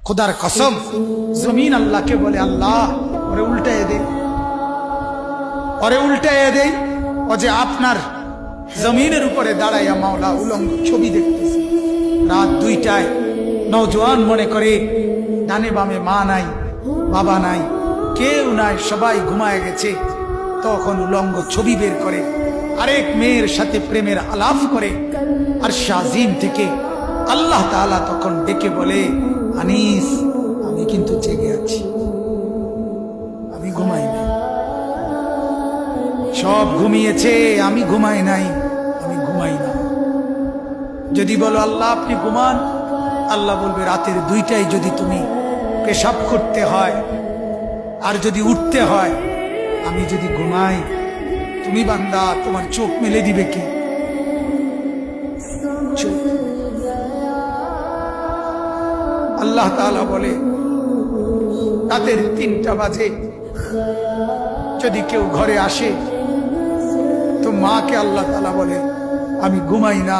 खुदार कसम जमीन अल्लाह के बोले अल्लाह और उल्टे दे ও যে আপনার জমিনের উপরে দাঁড়াইয়া মাওলা উলঙ্গ ছবি দেখতেছে। রাত 2টায় নওজোয়ান মনে করে ডানে বামে মা নাই বাবা নাই কেউ নাই, সবাই ঘুমায় গেছে। তখন উলঙ্গ ছবি বের করে আরেক মেয়ের সাথে প্রেমের আলাপ করে। আর শাজিম থেকে আল্লাহ তাআলা তখন ডেকে বলে, আনিস আমি কিন্তু জেগে আছি, আমি ঘুমাই নাই। সব ঘুমিয়েছে, আমি ঘুমাই নাই, আমি ঘুমাই না। যদি বলো আল্লাহ আপনি ঘুমান, আল্লাহ বলবে রাতের 2টায় যদি তুমি পেশাব করতে হয় আর যদি উঠতে হয়, আমি যদি ঘুমাই, তুমি বান্দা তোমার চোখ মেলে দিবে কি? আল্লাহ তাআলা বলে রাতের 3টা বাজে যদি কেউ ঘরে আসে তো মাকে আল্লাহ তাআলা বলে আমি ঘুমাই না।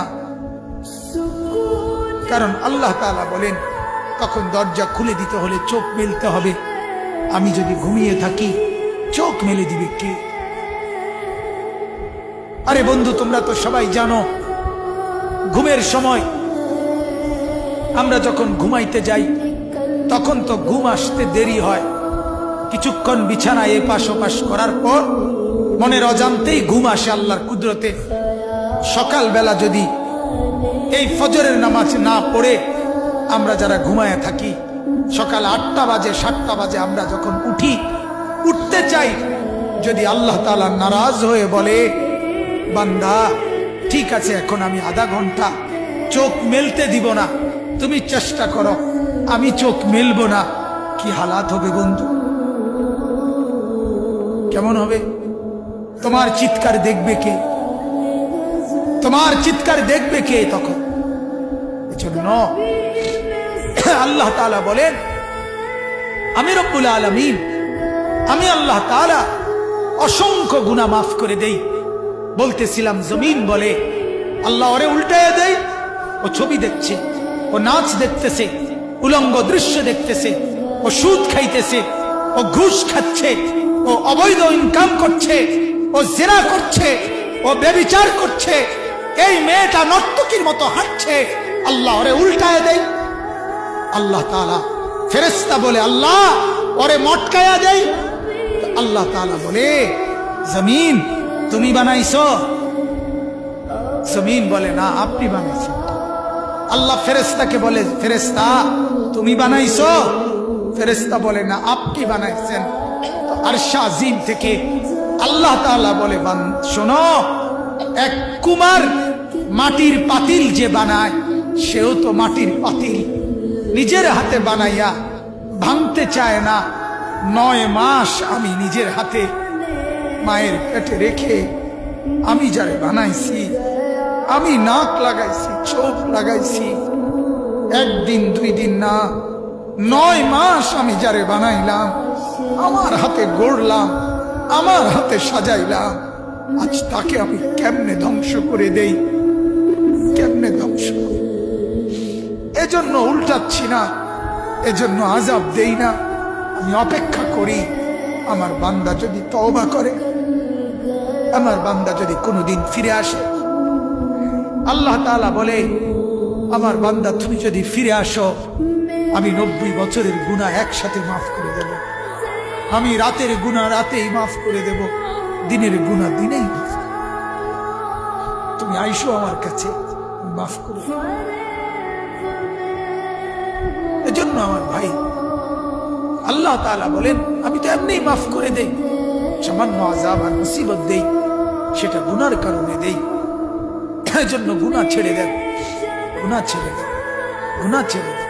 কারণ আল্লাহ তাআলা বলেন তখন দরজা খুলে দিতে হলে চোখ মেলতে হবে। আমি যদি ঘুমিয়ে থাকি চোখ মেলে দিবে কে? আরে বন্ধু, তোমরা তো সবাই জানো ঘুমের সময় আমরা যখন ঘুমাইতে যাই তখন তো ঘুম আসতে দেরি হয়। কিছুক্ষণ বিছানায় এপাশ ওপাশ করার পর মনের অজান্তেই ঘুম আসে আল্লাহর কুদরতে। সকালবেলা যদি এই ফজরের নামাজ না পড়ে আমরা যারা ঘুমায় থাকি, সকাল 8টা বাজে 7টা বাজে আমরা যখন উঠতে চাই, যদি আল্লাহ তাআলা নারাজ হয়ে বলে বান্দা ঠিক আছে এখন আমি আধা ঘন্টা চোখ মেলতে দিব না, তুমি চেষ্টা করো, আমি চোখ মেলবো না, কি হালাত হবে বন্ধু? কেমন হবে? তোমার চিৎকার দেখবে কে? তোমার চিৎকার দেখবে কে তখন? এজন্য আল্লাহ তাআলা বলেন আমি রব্বুল আলামিন, আমি আল্লাহ তাআলা অসংখ্য গুনাহ মাফ করে দেই। বলতেছিলাম জমিন বলে আল্লাহ ওরে উল্টায় দেয়, ও ছবি দেখছে, ও নাচ দেখতেছে, উলঙ্গ দৃশ্য দেখতেছে, ও সুদ খাইতেছে, ও ঘুষ খাচ্ছে, ও অবৈধ ইনকাম করছে, ও জিনা করছে, ও ব্যভিচার করছে, এই মেয়েটা নর্তকীর মতো হাঁটছে, আল্লাহ ওরে উল্টায় দেয়। আল্লাহ তাআলা ফেরেশতা বলে আল্লাহ ওরে মটকায়া দেয়। আল্লাহ তাআলা বলে জমিন তুমি বানাইছো? জমিন বলে না আপনি বানাইছেন। আল্লাহ ফেরেশতাকে বলে ফেরেশতা তুমি বানাইছো? ফেরেশতা বলে না আপনি বানাইছেন। আরশ আজিম থেকে আল্লাহ তাআলা বলে শোনো, এক কুমার মাটির পাতিল যে বানায় সেও তো মাটির পাতিল নিজের হাতে বানাইয়া ভাঙতে চায় না। 9 মাস আমি নিজের হাতে মায়ের পেটে রেখে আমি যারে বানাইছি, আমি নাক লাগাইছি, চোখ লাগাইছি, 1 দিন 2 দিন না, 9 মাস আমি যারে বানাইলাম, আমার হাতে গড়লাম, আমার হাতে সাজাইলাম, আজ তাকে আমি কেমনে ধ্বংস করে দেই? কেমনে ধ্বংস? এজন্য উল্টাচ্ছি না, এজন্য আযাব দেই না, আমি অপেক্ষা করি আমার বান্দা যদি তওবা করে, আমার বান্দা যদি কোনোদিন ফিরে আসে। আল্লাহ তাআলা বলে আমার বান্দা তুমি যদি ফিরে আসো, আমি 90 বছরের গুনাহ একসাথে মাফ করে দেব। আমি রাতের গুনাহ রাতেই মাফ করে দেব, দিনের গুনাহ দিনেই মাফ। তুমি আইসো আমার কাছে, মাফ করে দেব। এজন্য আমার ভাই আল্লাহ তাআলা বলেন আমি তো এমনি মাফ করে দেই, সামান্য আযাব আর মুসিবত দেই, সেটা গুনার কারণে দেই। এজন্য গুনাহ ছেড়ে দেন, গুনাহ ছেড়ে দেন, গুনাহ ছেড়ে দেন।